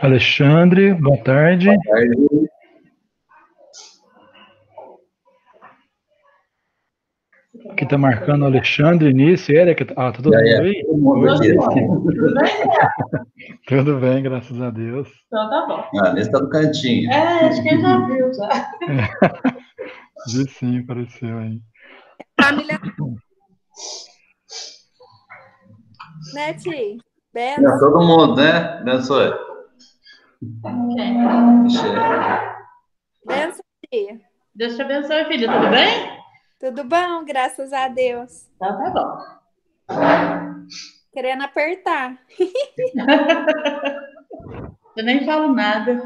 Alexandre, boa tarde. Aqui tá marcando Alexandre, Início, Erika. Tá todo mundo aí? Todo mundo aqui. Tudo bem? Tudo bem, graças a Deus. Então tá bom. Ah, nesse tá no cantinho. Acho que ele já viu, já. Vi sim, apareceu aí. Família. Né, Ti? Benção. Todo mundo, né? Abençoe. Benção, Ti. Deus te abençoe, filha. Tudo bem? Tudo bom, graças a Deus. Então tá bom. Querendo apertar. Eu nem falo nada.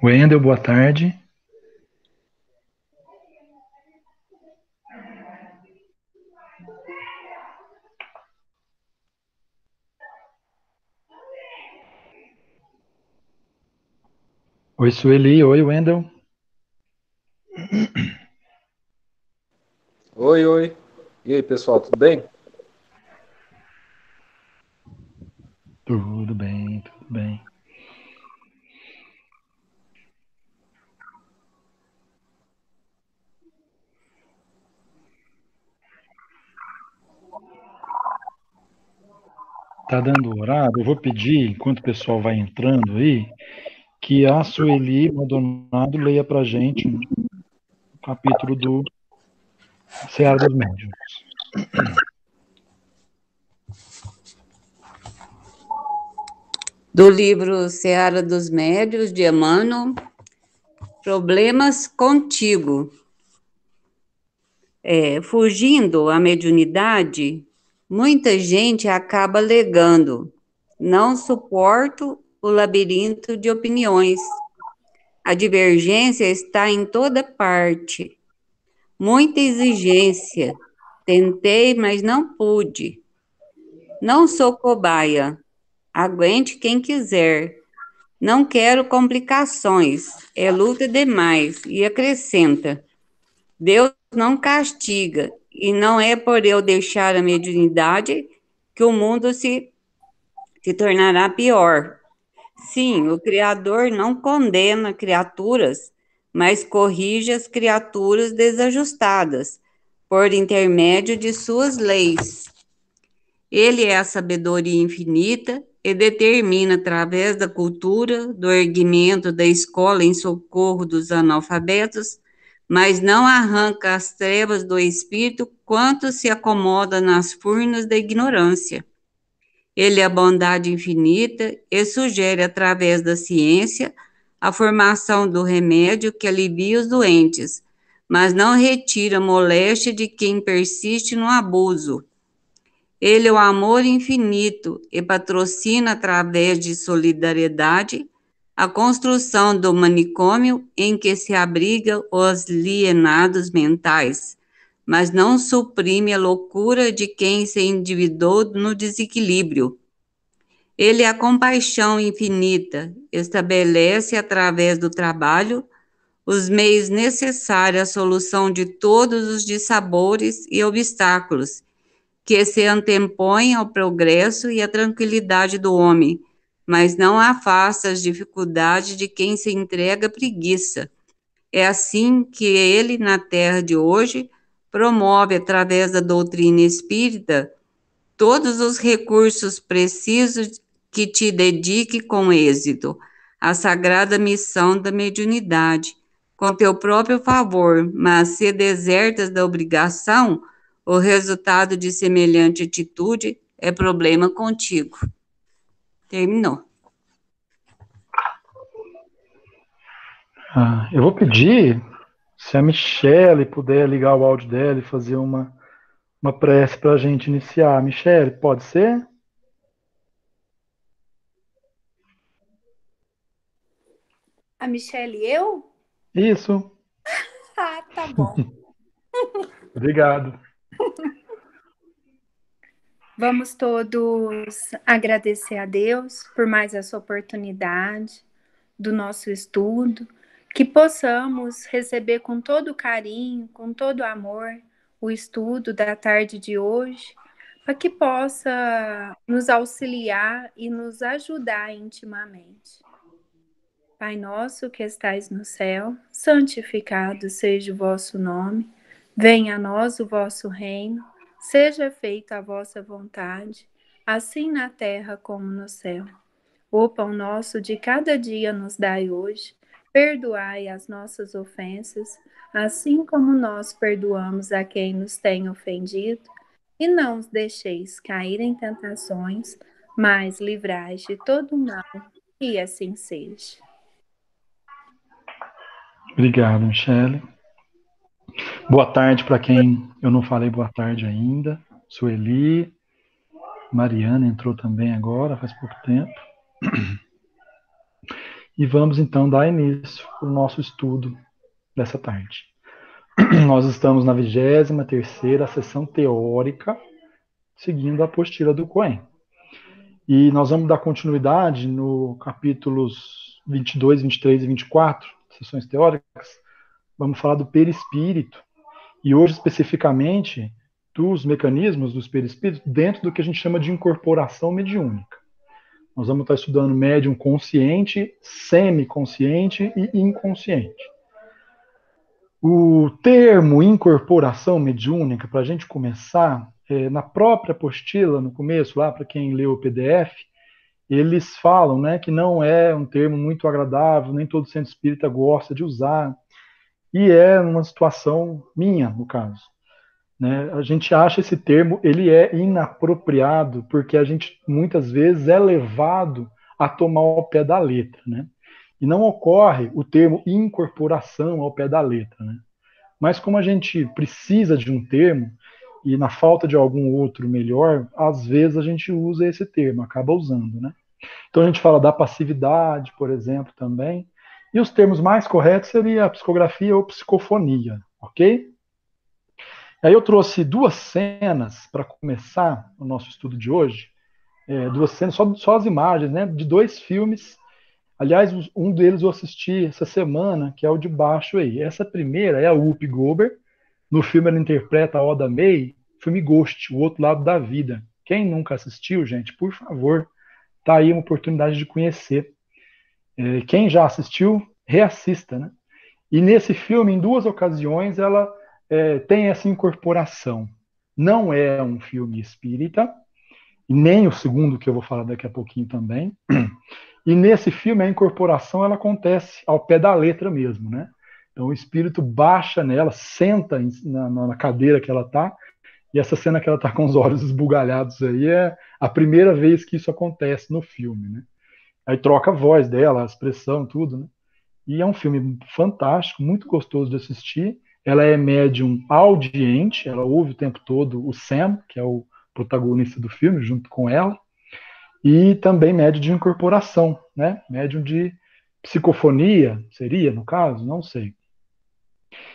Wendel, boa tarde. Oi, Sueli. Oi, Wendel. Oi. E aí, pessoal, tudo bem? Tudo bem, tudo bem. Tá dando horário? Eu vou pedir, enquanto o pessoal vai entrando aí, que a Sueli Maldonado leia pra gente um capítulo do Seara dos Médiuns. Do livro Seara dos Médiuns, de Emmanuel, Problemas Contigo. Fugindo à mediunidade, muita gente acaba alegando: não suporto o labirinto de opiniões. A divergência está em toda parte. Muita exigência. Tentei, mas não pude. Não sou cobaia. Aguente quem quiser. Não quero complicações. É luta demais. E acrescenta: Deus não castiga. E não é por eu deixar a mediunidade que o mundo se tornará pior. Sim, o Criador não condena criaturas, mas corrige as criaturas desajustadas, por intermédio de suas leis. Ele é a sabedoria infinita e determina, através da cultura, do erguimento da escola em socorro dos analfabetos, mas não arranca as trevas do espírito quanto se acomoda nas furnas da ignorância. Ele é a bondade infinita e sugere, através da ciência, a formação do remédio que alivia os doentes, mas não retira a moléstia de quem persiste no abuso. Ele é o amor infinito e patrocina, através de solidariedade, a construção do manicômio em que se abriga os alienados mentais, mas não suprime a loucura de quem se endividou no desequilíbrio. Ele é a compaixão infinita, estabelece, através do trabalho, os meios necessários à solução de todos os dissabores e obstáculos que se antepõem ao progresso e à tranquilidade do homem, mas não afasta as dificuldades de quem se entrega à preguiça. É assim que ele, na terra de hoje, promove, através da doutrina espírita, todos os recursos precisos que te dedique com êxito à sagrada missão da mediunidade, com teu próprio favor, mas se desertas da obrigação, O resultado de semelhante atitude é problema contigo. Terminou. Eu vou pedir, se a Michele puder ligar o áudio dela e fazer uma prece para a gente iniciar. Michele, pode ser? A Michele e eu? Isso. Ah, tá bom. Obrigado. Vamos todos agradecer a Deus por mais essa oportunidade do nosso estudo, que possamos receber com todo carinho, com todo amor, o estudo da tarde de hoje, para que possa nos auxiliar e nos ajudar intimamente. Pai nosso que estais no céu, santificado seja o vosso nome, venha a nós o vosso reino, seja feita a vossa vontade, assim na terra como no céu. O pão nosso de cada dia nos dai hoje, perdoai as nossas ofensas, assim como nós perdoamos a quem nos tem ofendido, e não os deixeis cair em tentações, mas livrai de todo mal, e assim seja. Obrigado, Michele. Boa tarde para quem eu não falei boa tarde ainda. Sueli, Mariana entrou também agora, faz pouco tempo. E vamos então dar início ao nosso estudo dessa tarde. Nós estamos na 23ª sessão teórica, seguindo a apostila do Cohen. E nós vamos dar continuidade no capítulos 22, 23 e 24, sessões teóricas. Vamos falar do perispírito, e hoje especificamente dos mecanismos dos perispíritos dentro do que a gente chama de incorporação mediúnica. Nós vamos estar estudando médium consciente, semiconsciente e inconsciente. O termo incorporação mediúnica, para a gente começar, na própria apostila, no começo, lá para quem leu o PDF, eles falam, né, que não é um termo muito agradável, nem todo centro espírita gosta de usar, e é uma situação minha, no caso. Né? A gente acha esse termo, ele é inapropriado, porque a gente muitas vezes é levado a tomar ao pé da letra, né? E não ocorre o termo incorporação ao pé da letra, né? Mas como a gente precisa de um termo, e na falta de algum outro melhor, às vezes a gente usa esse termo, acaba usando, né? Então a gente fala da passividade, por exemplo, também, e os termos mais corretos seriam a psicografia ou psicofonia, ok? Aí eu trouxe duas cenas para começar o nosso estudo de hoje, duas cenas, só as imagens, né, de dois filmes. Aliás, um deles eu assisti essa semana, que é o de baixo aí. Essa primeira é a Whoopi Goldberg. No filme ela interpreta a Oda May, filme Ghost, O Outro Lado da Vida. Quem nunca assistiu, gente, por favor, tá aí uma oportunidade de conhecer. Quem já assistiu, reassista, né? E nesse filme, em duas ocasiões, ela tem essa incorporação. Não é um filme espírita, e nem o segundo que eu vou falar daqui a pouquinho também. E nesse filme a incorporação ela acontece ao pé da letra mesmo, né? Então o espírito baixa nela, senta na cadeira que ela está, e essa cena que ela está com os olhos esbugalhados aí é a primeira vez que isso acontece no filme, né? Aí troca a voz dela, a expressão, tudo, né? E é um filme fantástico, muito gostoso de assistir. Ela é médium audiente, ela ouve o tempo todo o Sam, que é o protagonista do filme, junto com ela, e também médium de incorporação, né? Médium de psicofonia, seria, no caso? Não sei.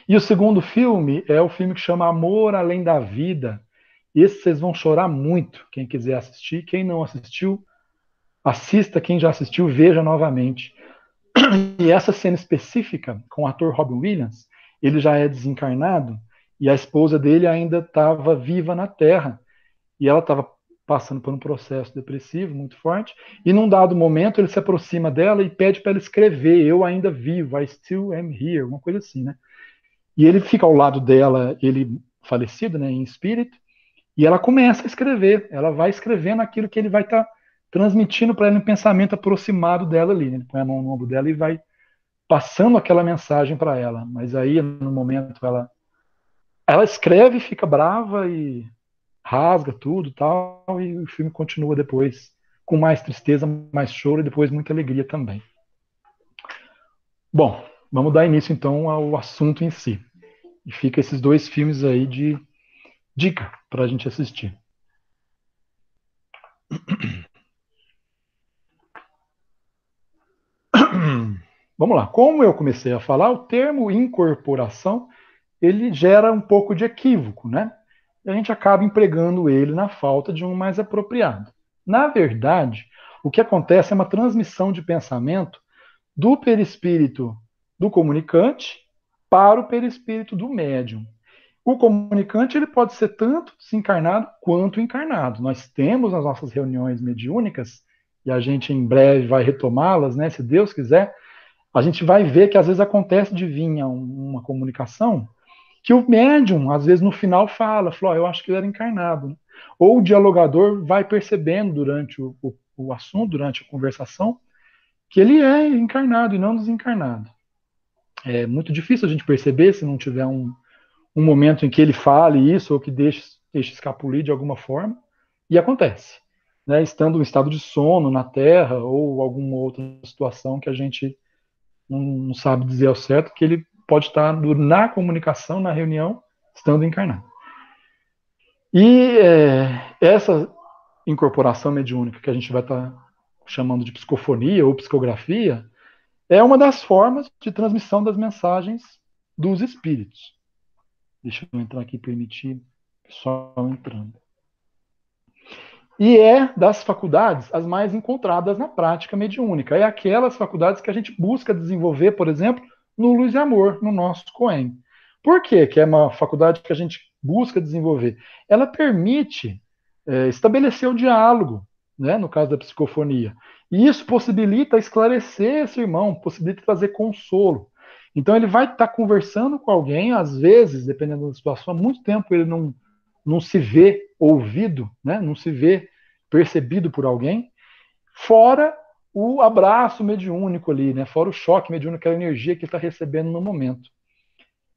E o segundo filme é o filme que chama Amor Além da Vida. Esse vocês vão chorar muito, quem quiser assistir. Quem não assistiu, assista. Quem já assistiu, veja novamente. E essa cena específica, com o ator Robin Williams, ele já é desencarnado e a esposa dele ainda estava viva na Terra. E ela estava passando por um processo depressivo muito forte. E num dado momento ele se aproxima dela e pede para ela escrever: Eu ainda vivo, I still am here, uma coisa assim, né? E ele fica ao lado dela, ele falecido, né, em espírito, e ela começa a escrever. Ela vai escrevendo aquilo que ele vai estar transmitindo para ela em pensamento aproximado dela ali. Né? Ele põe a mão no ombro dela e vai passando aquela mensagem para ela. Mas aí, no momento, ela ela escreve, fica brava e rasga tudo tal, e o filme continua depois com mais tristeza, mais choro e depois muita alegria também. Bom, vamos dar início então ao assunto em si. E fica esses dois filmes aí de dica para a gente assistir. Vamos lá. Como eu comecei a falar, o termo incorporação, ele gera um pouco de equívoco, né? E a gente acaba empregando ele na falta de um mais apropriado. Na verdade, o que acontece é uma transmissão de pensamento do perispírito do comunicante para o perispírito do médium. O comunicante ele pode ser tanto desencarnado quanto encarnado. Nós temos nas nossas reuniões mediúnicas, e a gente em breve vai retomá-las, né, se Deus quiser, a gente vai ver que às vezes acontece de vir uma comunicação que o médium, às vezes no final fala, eu acho que ele era encarnado. Né? Ou o dialogador vai percebendo durante o assunto, durante a conversação, que ele é encarnado e não desencarnado. É muito difícil a gente perceber se não tiver um momento em que ele fale isso ou que deixe escapulir de alguma forma, e acontece. Né? Estando em estado de sono na Terra ou alguma outra situação que a gente não sabe dizer ao certo, que ele pode estar na comunicação, na reunião, estando encarnado. E essa incorporação mediúnica que a gente vai estar chamando de psicofonia ou psicografia é uma das formas de transmissão das mensagens dos espíritos. Deixa eu entrar aqui e permitir o pessoal entrando. E é das faculdades as mais encontradas na prática mediúnica. É aquelas faculdades que a gente busca desenvolver, por exemplo, no Luz e Amor, no nosso COEM. Por quê que é uma faculdade que a gente busca desenvolver? Ela permite estabelecer o diálogo, né, no caso da psicofonia. E isso possibilita esclarecer esse irmão, possibilita trazer consolo. Então ele vai estar conversando com alguém, às vezes, dependendo da situação, há muito tempo ele não se vê ouvido, né? Não se vê percebido por alguém, fora o abraço mediúnico ali, né? Fora o choque mediúnico, aquela energia que ele está recebendo no momento,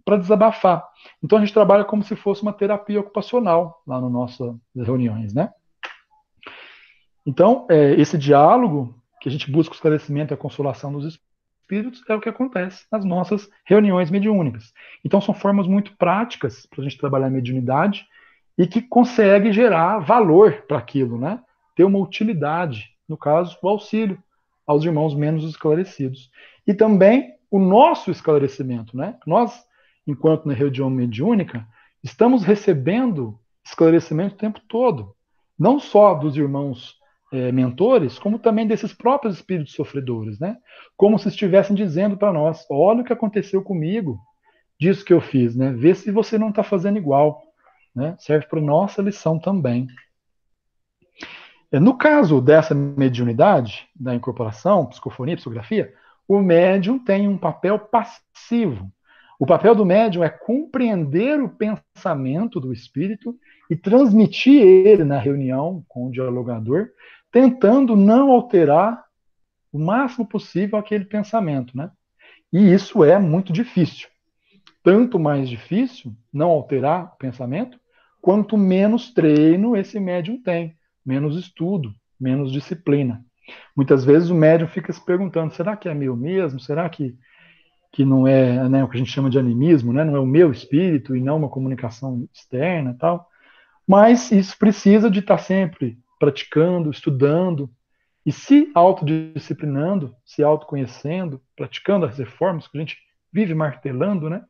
para desabafar. Então a gente trabalha como se fosse uma terapia ocupacional lá nas nossas reuniões, né? Então, esse diálogo, que a gente busca o esclarecimento e a consolação dos espíritos, é o que acontece nas nossas reuniões mediúnicas. Então são formas muito práticas para a gente trabalhar a mediunidade, e que consegue gerar valor para aquilo, né? Ter uma utilidade, no caso, o auxílio aos irmãos menos esclarecidos. E também o nosso esclarecimento, né? Nós, enquanto na reunião mediúnica, estamos recebendo esclarecimento o tempo todo, não só dos irmãos mentores, como também desses próprios espíritos sofredores, né? Como se estivessem dizendo para nós, olha o que aconteceu comigo, disso que eu fiz, né? Vê se você não está fazendo igual. Né, serve para nossa lição também. No caso dessa mediunidade, da incorporação, psicofonia, psicografia, o médium tem um papel passivo. O papel do médium é compreender o pensamento do espírito e transmitir ele na reunião com o dialogador, tentando não alterar o máximo possível aquele pensamento. Né? E isso é muito difícil. Tanto mais difícil não alterar o pensamento, quanto menos treino esse médium tem, menos estudo, menos disciplina. Muitas vezes o médium fica se perguntando, será que é meu mesmo? Será que não é, né, o que a gente chama de animismo, né? Não é o meu espírito e não uma comunicação externa e tal? Mas isso precisa de estar sempre praticando, estudando, e se autodisciplinando, se autoconhecendo, praticando as reformas que a gente vive martelando, né?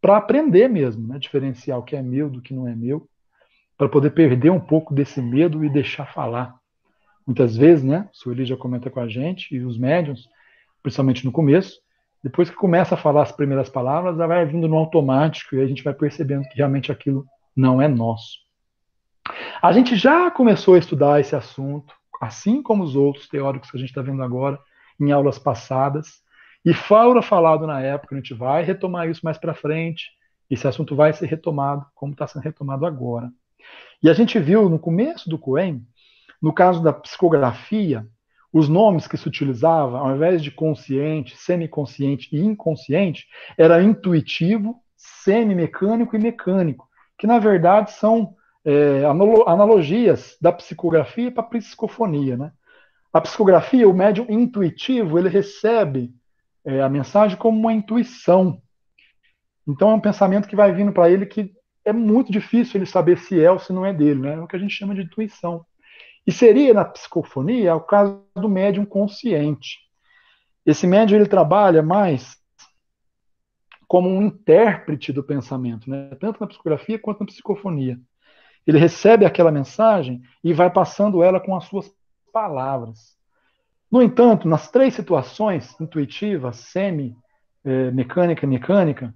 Para aprender mesmo, né? Diferenciar o que é meu do que não é meu, para poder perder um pouco desse medo e deixar falar. Muitas vezes, né, o Sueli já comenta com a gente, e os médiuns, principalmente no começo, depois que começa a falar as primeiras palavras, ela vai vindo no automático, e a gente vai percebendo que realmente aquilo não é nosso. A gente já começou a estudar esse assunto, assim como os outros teóricos que a gente está vendo agora, em aulas passadas, e fora falado na época, a gente vai retomar isso mais para frente, esse assunto vai ser retomado, como está sendo retomado agora. E a gente viu no começo do COEM, no caso da psicografia, os nomes que se utilizavam, ao invés de consciente, semiconsciente e inconsciente, era intuitivo, semimecânico e mecânico, que na verdade são analogias da psicografia para a psicofonia, né? A psicografia, o médium intuitivo, ele recebe a mensagem como uma intuição. Então é um pensamento que vai vindo para ele que é muito difícil ele saber se é ou se não é dele, né? É o que a gente chama de intuição. E seria na psicofonia o caso do médium consciente. Esse médium ele trabalha mais como um intérprete do pensamento, né? Tanto na psicografia quanto na psicofonia. Ele recebe aquela mensagem e vai passando ela com as suas palavras. No entanto, nas três situações, intuitiva, mecânica e mecânica,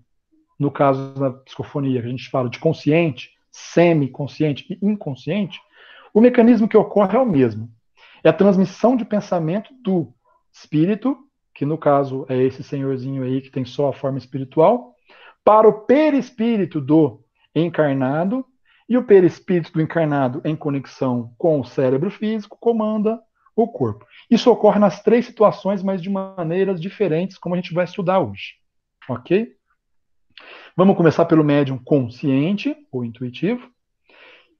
no caso da psicofonia, que a gente fala de consciente, semiconsciente e inconsciente, o mecanismo que ocorre é o mesmo. É a transmissão de pensamento do espírito, que no caso é esse senhorzinho aí que tem só a forma espiritual, para o perispírito do encarnado, e o perispírito do encarnado, em conexão com o cérebro físico, comanda o corpo. Isso ocorre nas três situações, mas de maneiras diferentes, como a gente vai estudar hoje. Ok? Vamos começar pelo médium consciente, ou intuitivo,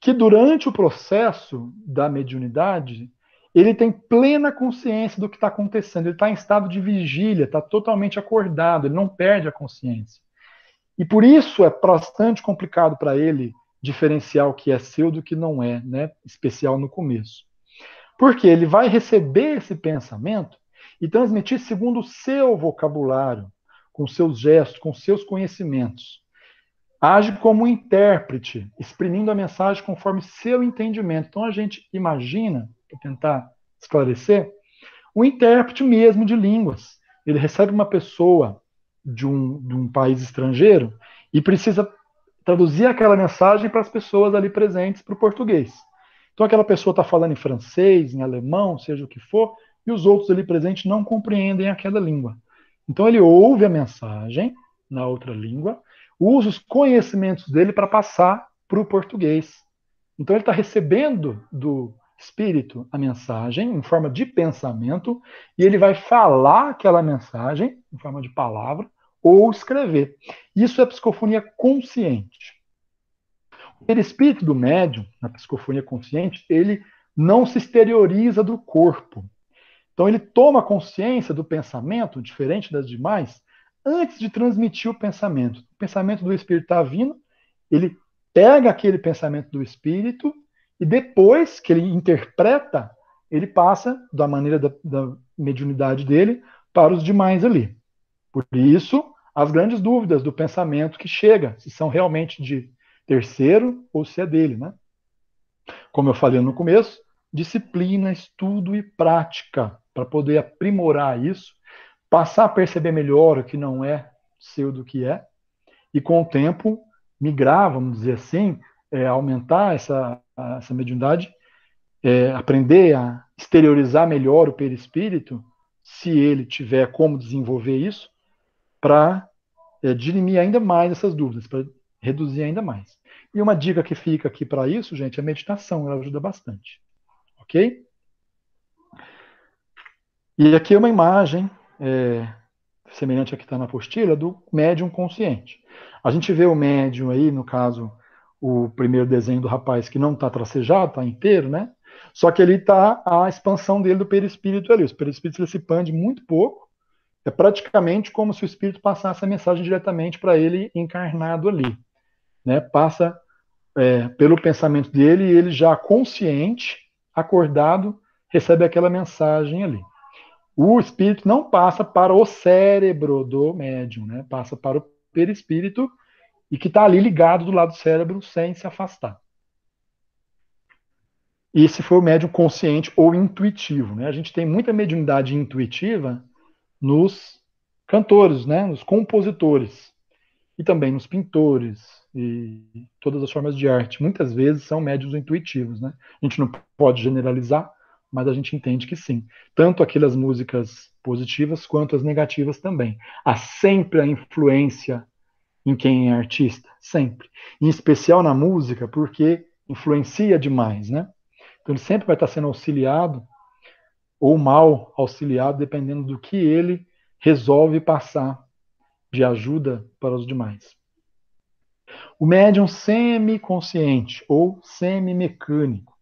que durante o processo da mediunidade, ele tem plena consciência do que está acontecendo, ele está em estado de vigília, está totalmente acordado, ele não perde a consciência. E por isso é bastante complicado para ele diferenciar o que é seu do que não é, né? Especial no começo. Porque ele vai receber esse pensamento e transmitir segundo o seu vocabulário, com seus gestos, com seus conhecimentos. Age como um intérprete, exprimindo a mensagem conforme seu entendimento. Então a gente imagina, para tentar esclarecer, um intérprete mesmo de línguas. Ele recebe uma pessoa de um país estrangeiro e precisa traduzir aquela mensagem para as pessoas ali presentes para o português. Então aquela pessoa está falando em francês, em alemão, seja o que for, e os outros ali presentes não compreendem aquela língua. Então ele ouve a mensagem na outra língua, usa os conhecimentos dele para passar para o português. Então ele está recebendo do espírito a mensagem em forma de pensamento e ele vai falar aquela mensagem em forma de palavra ou escrever. Isso é psicofonia consciente. O perispírito do médium, na psicofonia consciente, ele não se exterioriza do corpo. Então ele toma consciência do pensamento, diferente das demais, antes de transmitir o pensamento. O pensamento do espírito está vindo, ele pega aquele pensamento do espírito e depois que ele interpreta, ele passa da maneira da mediunidade dele para os demais ali. Por isso, as grandes dúvidas do pensamento que chega, se são realmente de terceiro ou se é dele, né? Como eu falei no começo, disciplina, estudo e prática para poder aprimorar isso, passar a perceber melhor o que não é seu do que é, e com o tempo migrar, vamos dizer assim, aumentar essa mediunidade, aprender a exteriorizar melhor o perispírito, se ele tiver como desenvolver isso, para dirimir ainda mais essas dúvidas, para reduzir ainda mais. E uma dica que fica aqui para isso, gente, é a meditação, ela ajuda bastante. Ok? E aqui é uma imagem semelhante à que está na apostila, do médium consciente. A gente vê o médium aí, no caso, o primeiro desenho do rapaz que não está tracejado, está inteiro, né? Só que ele está a expansão dele do perispírito ali. O perispírito ele se expande muito pouco, é praticamente como se o espírito passasse a mensagem diretamente para ele encarnado ali, né? Passa pelo pensamento dele e ele já consciente, acordado, recebe aquela mensagem ali. O espírito não passa para o cérebro do médium, né? Passa para o perispírito e que está ali ligado do lado do cérebro sem se afastar. Esse foi o médium consciente ou intuitivo, né? A gente tem muita mediunidade intuitiva nos cantores, né? Nos compositores e também nos pintores e todas as formas de arte. Muitas vezes são médiuns intuitivos, né? A gente não pode generalizar, mas a gente entende que sim. Tanto aquelas músicas positivas quanto as negativas também. Há sempre a influência em quem é artista, sempre. Em especial na música, porque influencia demais, né? Então ele sempre vai estar sendo auxiliado ou mal auxiliado, dependendo do que ele resolve passar de ajuda para os demais. O médium semiconsciente ou semimecânico.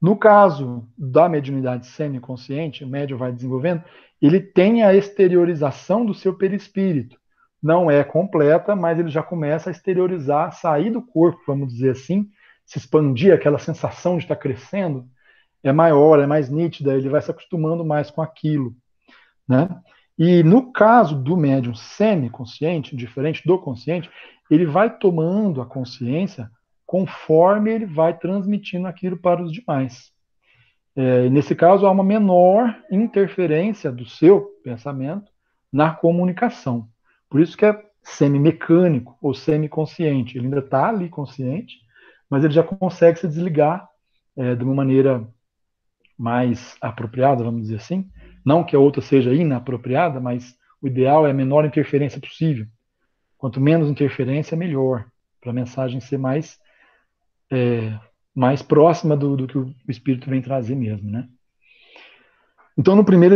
No caso da mediunidade semiconsciente, o médium vai desenvolvendo, ele tem a exteriorização do seu perispírito. Não é completa, mas ele já começa a exteriorizar, sair do corpo, vamos dizer assim, se expandir, aquela sensação de estar crescendo, é maior, é mais nítida, ele vai se acostumando mais com aquilo, né? E no caso do médium semiconsciente, diferente do consciente, ele vai tomando a consciência conforme ele vai transmitindo aquilo para os demais. Nesse caso, há uma menor interferência do seu pensamento na comunicação. Por isso que é semimecânico ou semiconsciente. Ele ainda está ali consciente, mas ele já consegue se desligar de uma maneira mais apropriada, vamos dizer assim. Não que a outra seja inapropriada, mas o ideal é a menor interferência possível. Quanto menos interferência, melhor, para a mensagem ser mais próxima do que o espírito vem trazer mesmo, né? Então, no primeiro,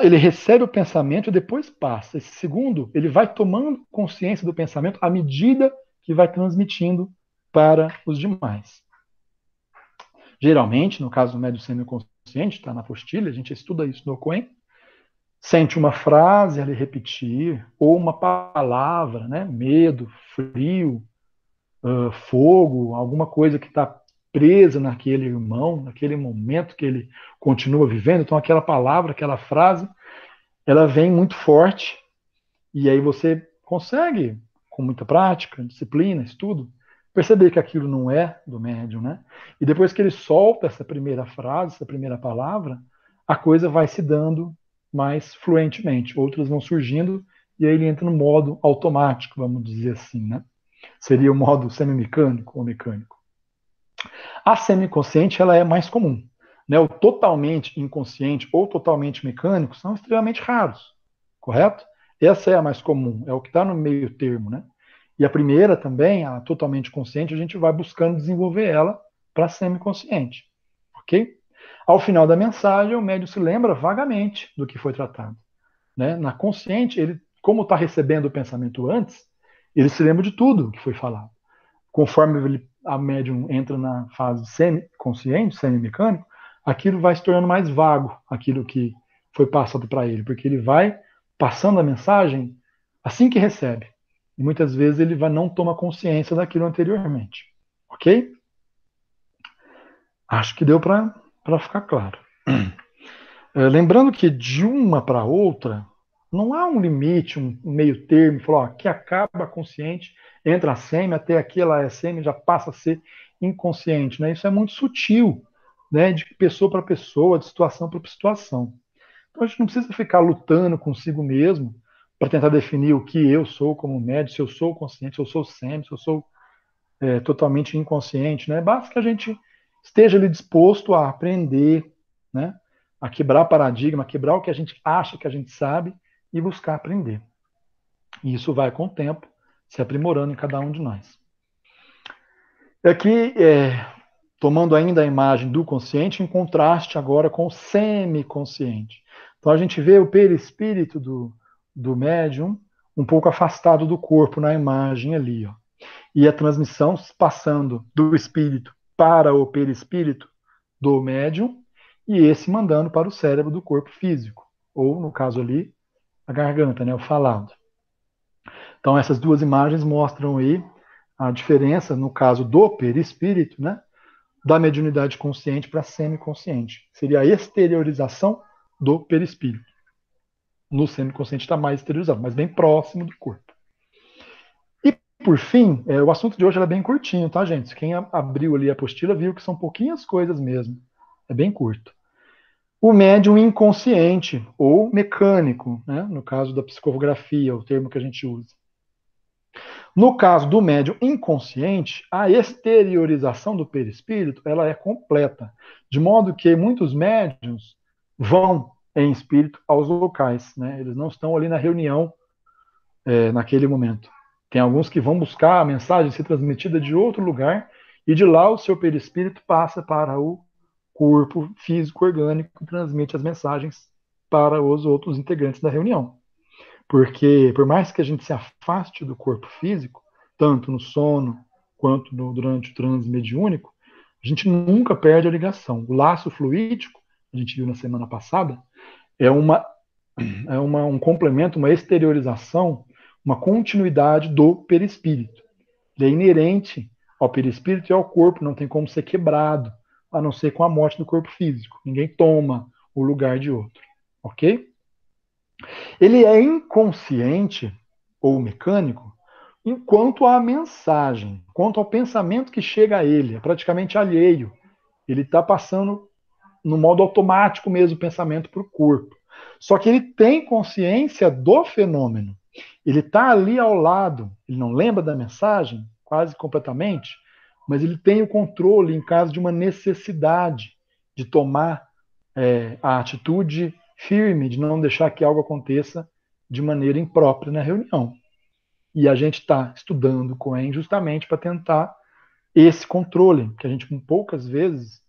ele recebe o pensamento e depois passa. Esse segundo, ele vai tomando consciência do pensamento à medida que vai transmitindo para os demais. Geralmente, no caso do médium semiconsciente, está na apostila, a gente estuda isso no Coen, sente uma frase ali repetir, ou uma palavra, né? Medo, frio, fogo, alguma coisa que está presa naquele irmão, naquele momento que ele continua vivendo. Então aquela palavra, aquela frase, ela vem muito forte, e aí você consegue, com muita prática, disciplina, estudo, perceber que aquilo não é do médium, né? E depois que ele solta essa primeira frase, essa primeira palavra, a coisa vai se dando mais fluentemente, outras vão surgindo, e aí ele entra no modo automático, vamos dizer assim, né? Seria o modo semimecânico ou mecânico. A semiconsciente, ela é mais comum, né? O totalmente inconsciente ou totalmente mecânico são extremamente raros, correto? Essa é a mais comum, é o que está no meio termo, né? E a primeira também, a totalmente consciente, a gente vai buscando desenvolver ela para semiconsciente, ok? Ao final da mensagem, o médium se lembra vagamente do que foi tratado, né? Na consciente, ele, como está recebendo o pensamento antes, ele se lembra de tudo que foi falado. Conforme a médium entra na fase semiconsciente, semimecânico, aquilo vai se tornando mais vago, aquilo que foi passado para ele, porque ele vai passando a mensagem assim que recebe. E muitas vezes ele não toma consciência daquilo anteriormente. Ok? Acho que deu para ficar claro. Lembrando que de uma para outra, não há um limite, um meio termo, falar, aqui acaba a consciente, entra a semi, até aqui ela é semi, já passa a ser inconsciente, né? Isso é muito sutil, né? De pessoa para pessoa, de situação para situação. Então a gente não precisa ficar lutando consigo mesmo para tentar definir o que eu sou como médium, se eu sou consciente, se eu sou semi, se eu sou totalmente inconsciente, né? Basta que a gente esteja ali disposto a aprender, né? A quebrar paradigma, a quebrar o que a gente acha que a gente sabe e buscar aprender. E isso vai, com o tempo, se aprimorando em cada um de nós. Aqui, tomando ainda a imagem do consciente, em contraste agora com o semiconsciente. Então a gente vê o perispírito do médium um pouco afastado do corpo na imagem ali, ó. E a transmissão passando do espírito para o perispírito do médium, e esse mandando para o cérebro do corpo físico, ou, no caso ali, a garganta, né, o falado. Então, essas duas imagens mostram aí a diferença, no caso do perispírito, né, da mediunidade consciente para semiconsciente. Seria a exteriorização do perispírito. No semiconsciente está mais exteriorizado, mas bem próximo do corpo. E, por fim, o assunto de hoje é bem curtinho, tá, gente? Quem abriu ali a apostila viu que são pouquinhas coisas mesmo. É bem curto. O médium inconsciente, ou mecânico, né? No caso da psicografia, o termo que a gente usa. No caso do médium inconsciente, a exteriorização do perispírito ela é completa, de modo que muitos médiuns vão em espírito aos locais, né? Eles não estão ali na reunião naquele momento. Tem alguns que vão buscar a mensagem ser transmitida de outro lugar e de lá o seu perispírito passa para o corpo físico orgânico, transmite as mensagens para os outros integrantes da reunião. Porque, por mais que a gente se afaste do corpo físico, tanto no sono quanto durante o transe mediúnico, a gente nunca perde a ligação. O laço fluídico, a gente viu na semana passada, é um complemento, uma exteriorização, uma continuidade do perispírito. Ele é inerente ao perispírito e ao corpo, não tem como ser quebrado, a não ser com a morte do corpo físico. Ninguém toma o lugar de outro, ok? Ele é inconsciente ou mecânico enquanto à mensagem, quanto ao pensamento que chega a ele, é praticamente alheio. Ele está passando no modo automático mesmo o pensamento para o corpo. Só que ele tem consciência do fenômeno. Ele está ali ao lado, ele não lembra da mensagem, quase completamente, mas ele tem o controle em caso de uma necessidade de tomar a atitude firme, de não deixar que algo aconteça de maneira imprópria na reunião. E a gente está estudando Cohen justamente para tentar esse controle, que a gente poucas vezes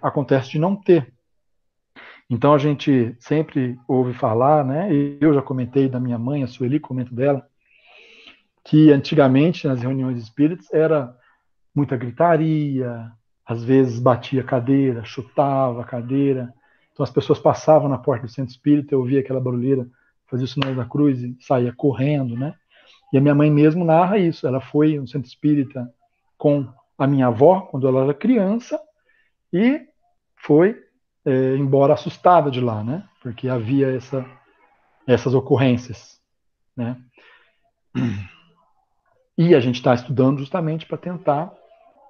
acontece de não ter. Então a gente sempre ouve falar, né? Eu já comentei da minha mãe, a Sueli comenta dela, que antigamente nas reuniões espíritas era muita gritaria, às vezes batia a cadeira, chutava a cadeira. Então as pessoas passavam na porta do centro espírita, eu ouvia aquela barulheira, fazia o sinal da cruz e saía correndo, né? E a minha mãe mesmo narra isso. Ela foi no centro espírita com a minha avó quando ela era criança e foi embora assustada de lá, né? Porque havia essas ocorrências, né? E a gente está estudando justamente para tentar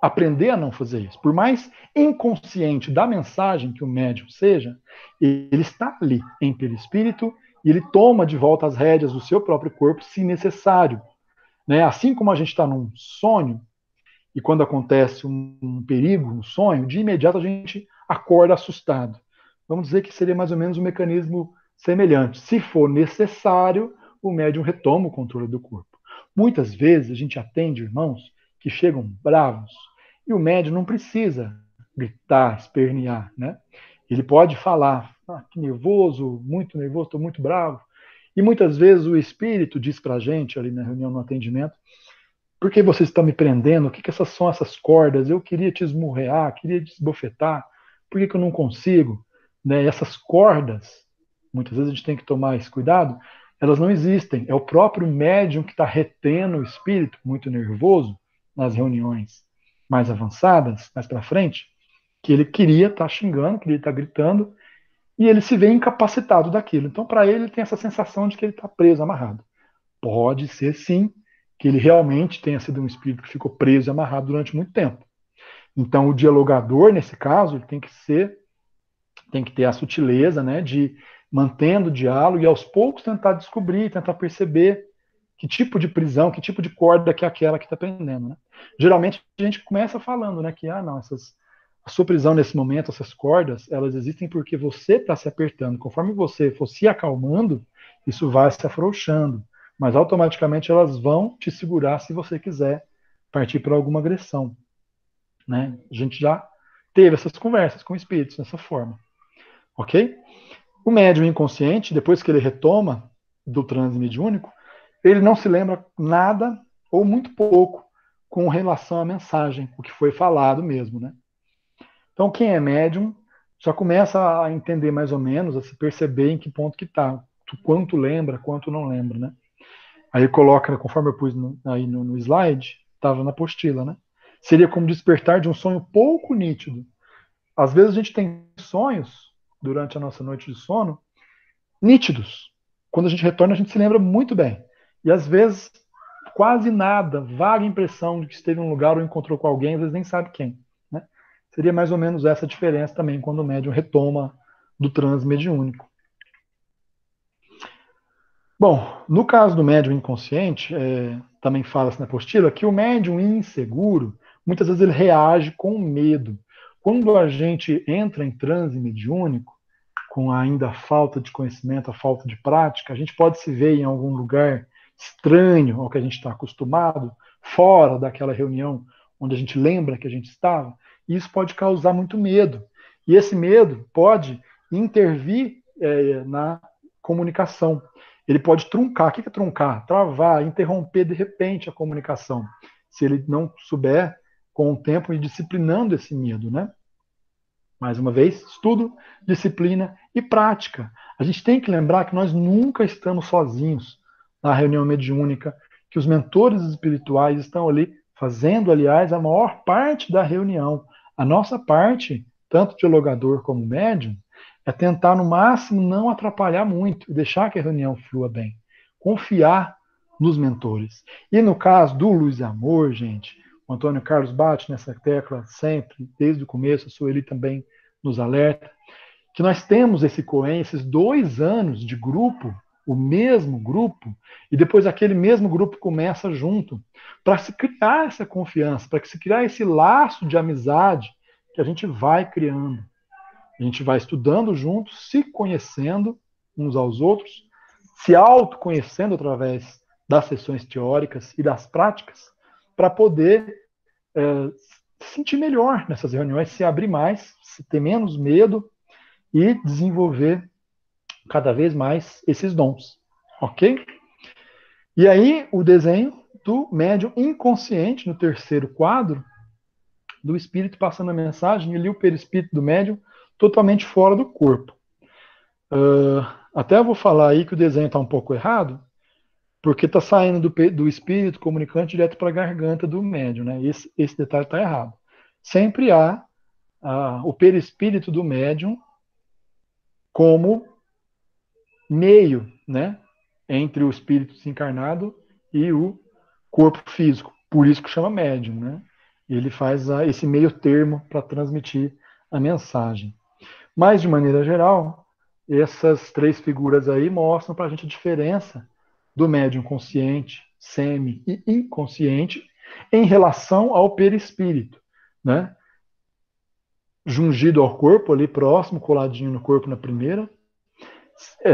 aprender a não fazer isso. Por mais inconsciente da mensagem que o médium seja, ele está ali em perispírito e ele toma de volta as rédeas do seu próprio corpo se necessário, né? Assim como a gente está num sonho e quando acontece um perigo no sonho, de imediato a gente acorda assustado. Vamos dizer que seria mais ou menos um mecanismo semelhante. Se for necessário, o médium retoma o controle do corpo. Muitas vezes a gente atende irmãos que chegam bravos e o médium não precisa gritar, espernear, né? Ele pode falar, que nervoso, muito nervoso, estou muito bravo. E muitas vezes o espírito diz para a gente ali na reunião, no atendimento, por que vocês estão me prendendo? O que são essas cordas? Eu queria te esmurrear, queria te esbofetar. Por que eu não consigo? Né? E essas cordas, muitas vezes a gente tem que tomar esse cuidado, elas não existem. É o próprio médium que está retendo o espírito, muito nervoso, nas reuniões mais avançadas, mais para frente, que ele queria estar xingando, queria estar gritando, e ele se vê incapacitado daquilo. Então, para ele tem essa sensação de que ele está preso, amarrado. Pode ser, sim, que ele realmente tenha sido um espírito que ficou preso e amarrado durante muito tempo. Então, o dialogador, nesse caso, ele tem que ter a sutileza, né, de mantendo o diálogo e aos poucos tentar descobrir, tentar perceber que tipo de prisão, que tipo de corda que é aquela que está prendendo, né? Geralmente a gente começa falando, né, que a sua prisão nesse momento, essas cordas, elas existem porque você está se apertando. Conforme você for se acalmando, isso vai se afrouxando. Mas automaticamente elas vão te segurar se você quiser partir para alguma agressão, né? A gente já teve essas conversas com espíritos dessa forma, ok? O médium inconsciente, depois que ele retoma do transe mediúnico, ele não se lembra nada ou muito pouco com relação à mensagem, o que foi falado mesmo, né? Então quem é médium já começa a entender mais ou menos, a se perceber em que ponto que está, quanto lembra, quanto não lembra, né? Aí coloca, conforme eu pus aí no slide, estava na apostila, né? Seria como despertar de um sonho pouco nítido. Às vezes a gente tem sonhos, durante a nossa noite de sono, nítidos. Quando a gente retorna, a gente se lembra muito bem. E às vezes, quase nada, vaga impressão de que esteve em um lugar ou encontrou com alguém, às vezes nem sabe quem, né? Seria mais ou menos essa diferença também, quando o médium retoma do transe mediúnico. Bom, no caso do médium inconsciente, também fala-se na apostila que o médium inseguro, muitas vezes ele reage com medo. Quando a gente entra em transe mediúnico, com ainda a falta de conhecimento, a falta de prática, a gente pode se ver em algum lugar estranho ao que a gente está acostumado, fora daquela reunião onde a gente lembra que a gente estava, e isso pode causar muito medo. E esse medo pode intervir na comunicação. ele pode truncar. O que é truncar? Travar, interromper de repente a comunicação, se ele não souber, com o tempo, ir disciplinando esse medo, né? Mais uma vez, estudo, disciplina e prática. A gente tem que lembrar que nós nunca estamos sozinhos na reunião mediúnica, que os mentores espirituais estão ali fazendo, aliás, a maior parte da reunião. A nossa parte, tanto dialogador como médium, é tentar, no máximo, não atrapalhar muito e deixar que a reunião flua bem. Confiar nos mentores. E no caso do Luz e Amor, gente, o Antônio Carlos bate nessa tecla sempre, desde o começo, a Sueli também nos alerta, que nós temos esse COEM, esses 2 anos de grupo, o mesmo grupo, e depois aquele mesmo grupo começa junto, para se criar essa confiança, para que se criar esse laço de amizade que a gente vai criando. A gente vai estudando juntos, se conhecendo uns aos outros, se autoconhecendo através das sessões teóricas e das práticas, para poder se sentir melhor nessas reuniões, se abrir mais, se ter menos medo e desenvolver cada vez mais esses dons, ok? E aí o desenho do médium inconsciente, no terceiro quadro, do espírito passando a mensagem, e ali o perispírito do médium totalmente fora do corpo. Até eu vou falar aí que o desenho está um pouco errado, porque está saindo do espírito comunicante direto para a garganta do médium, né? Esse detalhe está errado. Sempre há o perispírito do médium como meio, né, entre o espírito desencarnado e o corpo físico. Por isso que chama médium, né? Ele faz esse meio termo para transmitir a mensagem. Mas, de maneira geral, essas 3 figuras aí mostram para a gente a diferença do médium consciente, semi e inconsciente em relação ao perispírito, né? Jungido ao corpo, ali próximo, coladinho no corpo na primeira,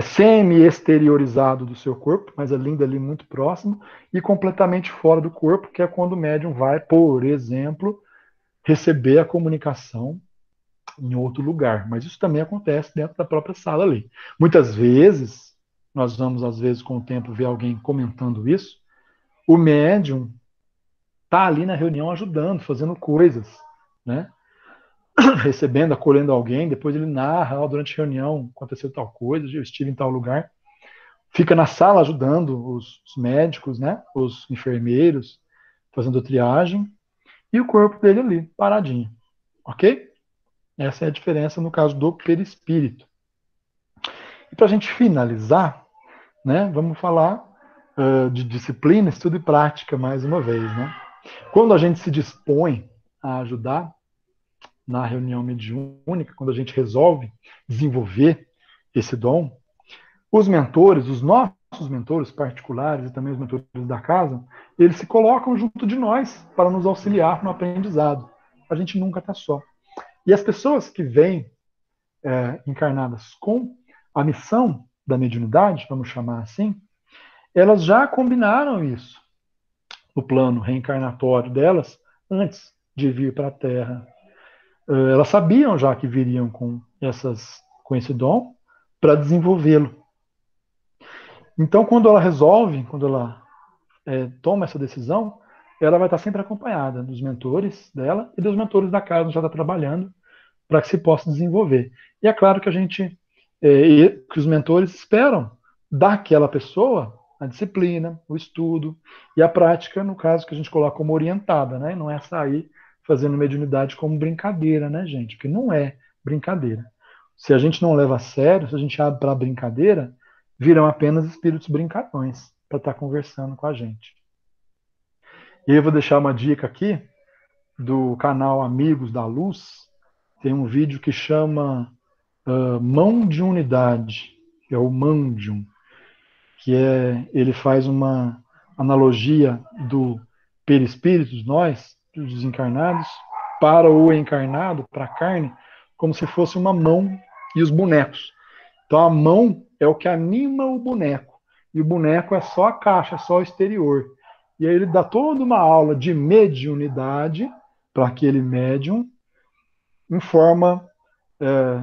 semi-exteriorizado do seu corpo, mas ainda ali muito próximo, e completamente fora do corpo, que é quando o médium vai, por exemplo, receber a comunicação em outro lugar. Mas isso também acontece dentro da própria sala ali. Muitas vezes, nós vamos, às vezes, com o tempo, ver alguém comentando isso, o médium está ali na reunião ajudando, fazendo coisas, né? Recebendo, acolhendo alguém, depois ele narra, durante a reunião aconteceu tal coisa, eu estive em tal lugar. Fica na sala ajudando os médicos, né? Os enfermeiros, fazendo triagem, e o corpo dele ali, paradinho. Ok? Essa é a diferença no caso do perispírito. E para a gente finalizar, né, vamos falar de disciplina, estudo e prática mais uma vez, né? Quando a gente se dispõe a ajudar na reunião mediúnica, quando a gente resolve desenvolver esse dom, os mentores, os nossos mentores particulares e também os mentores da casa, eles se colocam junto de nós para nos auxiliar no aprendizado. A gente nunca está só. E as pessoas que vêm encarnadas com a missão da mediunidade, vamos chamar assim, elas já combinaram isso no plano reencarnatório delas antes de vir para a Terra. Elas sabiam já que viriam com esse dom para desenvolvê-lo. Então, quando ela resolve, quando ela toma essa decisão, ela vai estar sempre acompanhada dos mentores dela e dos mentores da casa já está trabalhando para que se possa desenvolver. E é claro que que os mentores esperam daquela pessoa a disciplina, o estudo e a prática, no caso que a gente coloca como orientada, né? Não é sair fazendo mediunidade como brincadeira, né, gente? Porque não é brincadeira. Se a gente não leva a sério, se a gente abre para brincadeira, virão apenas espíritos brincalhões para estar conversando com a gente. E eu vou deixar uma dica aqui do canal Amigos da Luz. Tem um vídeo que chama Mão de Unidade, que é o Mandium, que ele faz uma analogia do perispírito, nós, dos desencarnados, para o encarnado, para a carne, como se fosse uma mão e os bonecos. Então a mão é o que anima o boneco, e o boneco é só a caixa, é só o exterior. E aí ele dá toda uma aula de mediunidade para aquele médium, em forma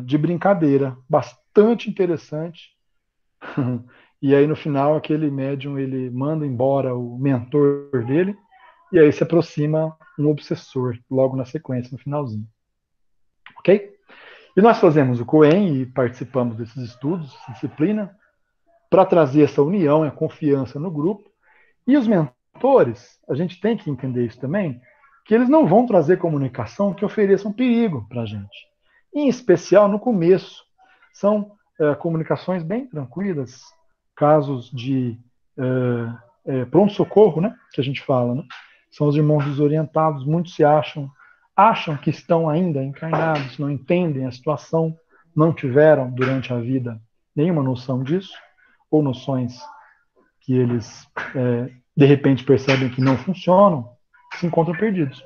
de brincadeira, bastante interessante. e aí no final aquele médium ele manda embora o mentor dele, e aí se aproxima um obsessor, logo na sequência, no finalzinho. Ok? E nós fazemos o COEM e participamos desses estudos, disciplina, para trazer essa união e a confiança no grupo. E os mentores, a gente tem que entender isso também, que eles não vão trazer comunicação que ofereça um perigo para a gente. Em especial no começo. São comunicações bem tranquilas, casos de pronto-socorro, né, que a gente fala, né? São os irmãos desorientados, muitos se acham que estão ainda encarnados, não entendem a situação, não tiveram durante a vida nenhuma noção disso, ou noções que eles de repente percebem que não funcionam, se encontram perdidos.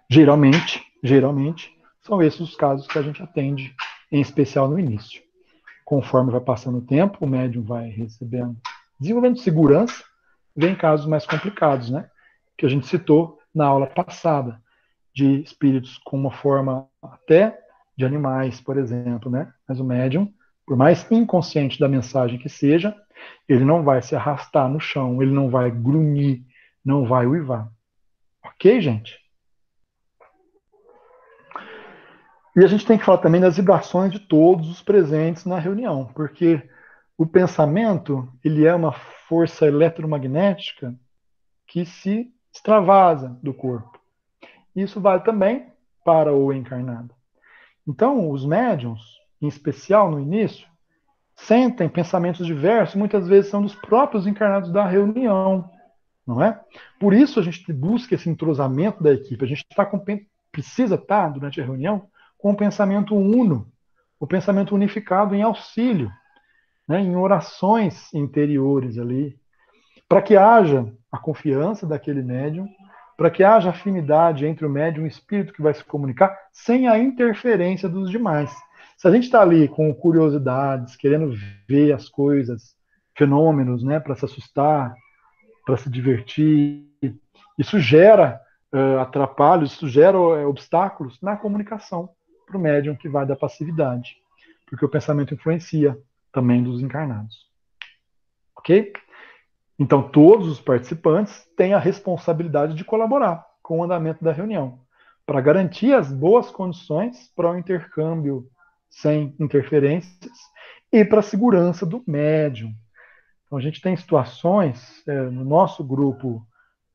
Geralmente, são esses os casos que a gente atende, em especial no início. Conforme vai passando o tempo, o médium vai desenvolvendo segurança, vem casos mais complicados, né? Que a gente citou na aula passada, de espíritos com uma forma até de animais, por exemplo, né? Mas o médium, por mais inconsciente da mensagem que seja, ele não vai se arrastar no chão, ele não vai grunhir, não vai uivar. Ok, gente? E a gente tem que falar também das vibrações de todos os presentes na reunião, porque o pensamento, ele é uma força eletromagnética que se extravasa do corpo. Isso vale também para o encarnado. Então, os médiuns, em especial no início, sentem pensamentos diversos, muitas vezes são dos próprios encarnados da reunião, não é? Por isso a gente busca esse entrosamento da equipe. A gente precisa estar, durante a reunião, com o pensamento uno, o pensamento unificado em auxílio, né, em orações interiores ali, para que haja a confiança daquele médium, para que haja afinidade entre o médium e o espírito que vai se comunicar, sem a interferência dos demais. Se a gente está ali com curiosidades, querendo ver as coisas, fenômenos, né, para se assustar, para se divertir, isso gera atrapalhos, isso gera obstáculos na comunicação para o médium que vai da passividade, porque o pensamento influencia também dos encarnados. Ok? Então, todos os participantes têm a responsabilidade de colaborar com o andamento da reunião, para garantir as boas condições para o intercâmbio sem interferências e para a segurança do médium. Então, a gente tem situações, no nosso grupo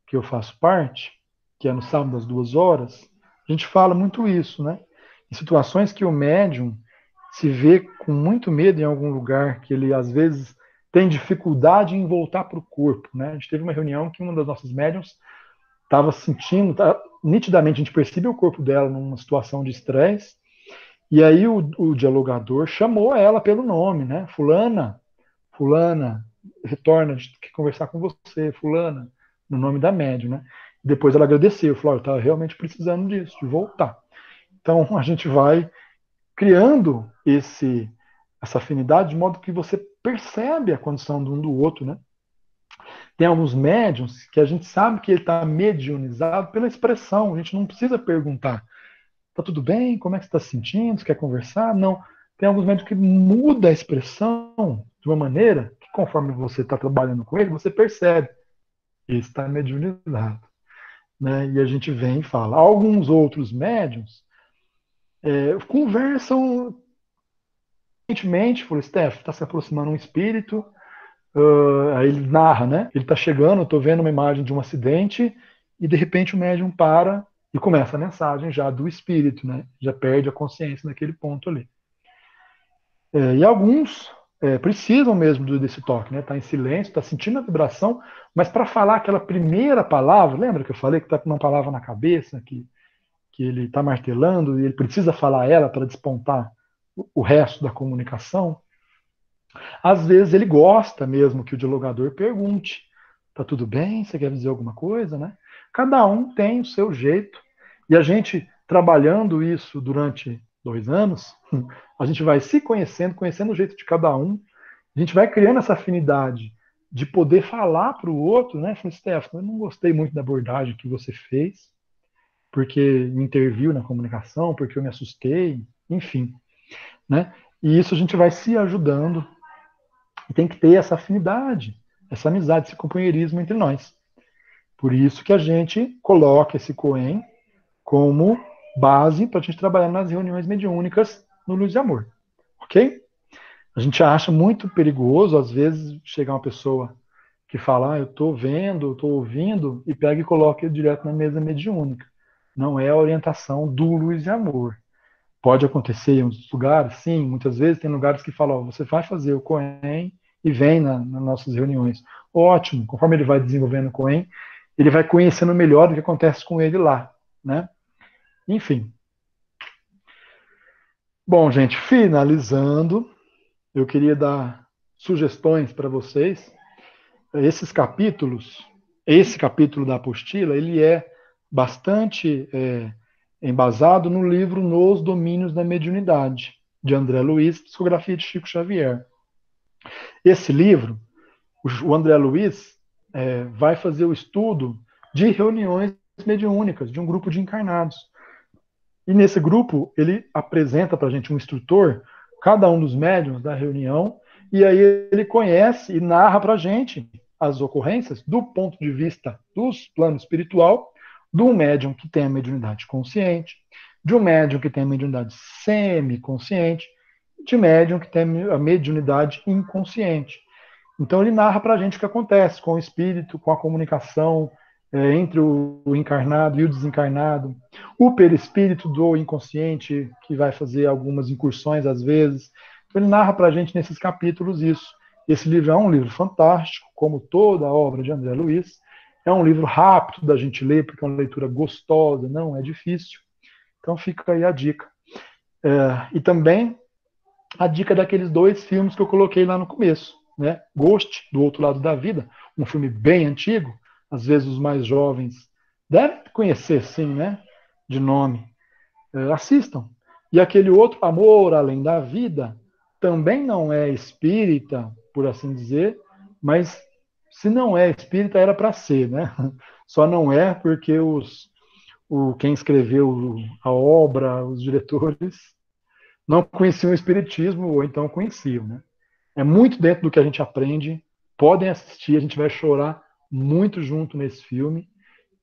que eu faço parte, que é no sábado às 2h, a gente fala muito isso, né? Em situações que o médium se vê com muito medo em algum lugar, que ele às vezes tem dificuldade em voltar para o corpo, né? A gente teve uma reunião que uma das nossas médiums estava sentindo, nitidamente a gente percebe o corpo dela numa situação de estresse, e aí o dialogador chamou ela pelo nome, né? Fulana, retorna, a gente quer conversar com você, fulana, no nome da médium, né? Depois ela agradeceu, falou, eu estava realmente precisando disso, de voltar. Então a gente vai criando essa afinidade de modo que você percebe a condição de um do outro, né? Tem alguns médiums que a gente sabe que ele está mediunizado pela expressão, a gente não precisa perguntar, tá tudo bem? Como é que você está se sentindo? Você quer conversar? Não. Tem alguns médiums que mudam a expressão de uma maneira que, conforme você está trabalhando com ele, você percebe que ele está mediunizado, né? E a gente vem e fala. Alguns outros médiums conversam recentemente, falou, Steph, está se aproximando um espírito, aí ele narra, né? Ele está chegando, eu estou vendo uma imagem de um acidente, e de repente o médium para e começa a mensagem já do espírito, né? Já perde a consciência naquele ponto ali. E alguns precisam mesmo desse toque, né? Tá em silêncio, tá sentindo a vibração, mas para falar aquela primeira palavra, lembra que eu falei que tá com uma palavra na cabeça, que ele está martelando, e ele precisa falar ela para despontar o resto da comunicação? Às vezes ele gosta mesmo que o dialogador pergunte, tá tudo bem? Você quer dizer alguma coisa, né? Cada um tem o seu jeito, e a gente trabalhando isso durante 2 anos, a gente vai se conhecendo o jeito de cada um, a gente vai criando essa afinidade de poder falar para o outro, né? Falei, Stefano, eu não gostei muito da abordagem que você fez, porque me interviu na comunicação, porque eu me assustei, enfim, né? E isso a gente vai se ajudando E tem que ter essa afinidade, essa amizade, esse companheirismo entre nós. Por isso que a gente coloca esse Cohen como base para a gente trabalhar nas reuniões mediúnicas no Luz de Amor. Ok? A gente acha muito perigoso, às vezes, chegar uma pessoa que fala, eu estou vendo, estou ouvindo, e pega e coloca direto na mesa mediúnica. Não é a orientação do Luz de Amor. Pode acontecer em outros lugares, sim, muitas vezes tem lugares que falam, você vai fazer o Cohen e vem nas nossas reuniões. Ótimo, conforme ele vai desenvolvendo o Cohen, ele vai conhecendo melhor o que acontece com ele lá, né? Enfim. Bom, gente, finalizando, eu queria dar sugestões para vocês. Esses capítulos, esse capítulo da apostila, ele é bastante embasado no livro Nos Domínios da Mediunidade, de André Luiz, psicografia de Chico Xavier. Esse livro, o André Luiz vai fazer o estudo de reuniões mediúnicas, de um grupo de encarnados. E nesse grupo, ele apresenta para a gente um instrutor, cada um dos médiuns da reunião, e aí ele conhece e narra para a gente as ocorrências do ponto de vista do plano espiritual, de um médium que tem a mediunidade consciente, de um médium que tem a mediunidade semiconsciente, de médium que tem a mediunidade inconsciente. Então ele narra para a gente o que acontece com o espírito, com a comunicação entre o encarnado e o desencarnado, o perispírito do inconsciente, que vai fazer algumas incursões às vezes. Então ele narra para a gente nesses capítulos isso. Esse livro é um livro fantástico, como toda a obra de André Luiz. É um livro rápido da gente ler, porque é uma leitura gostosa, não é difícil. Então fica aí a dica. E também a dica daqueles 2 filmes que eu coloquei lá no começo, né? Ghost, Do Outro Lado da Vida, um filme bem antigo, às vezes os mais jovens devem conhecer, sim, né? De nome. Assistam. E aquele outro, Amor Além da Vida, também não é espírita, por assim dizer, mas se não é espírita, era para ser, né? Só não é porque quem escreveu a obra, os diretores, não conheciam o espiritismo, ou então conheciam, né? É muito dentro do que a gente aprende. Podem assistir, a gente vai chorar muito junto nesse filme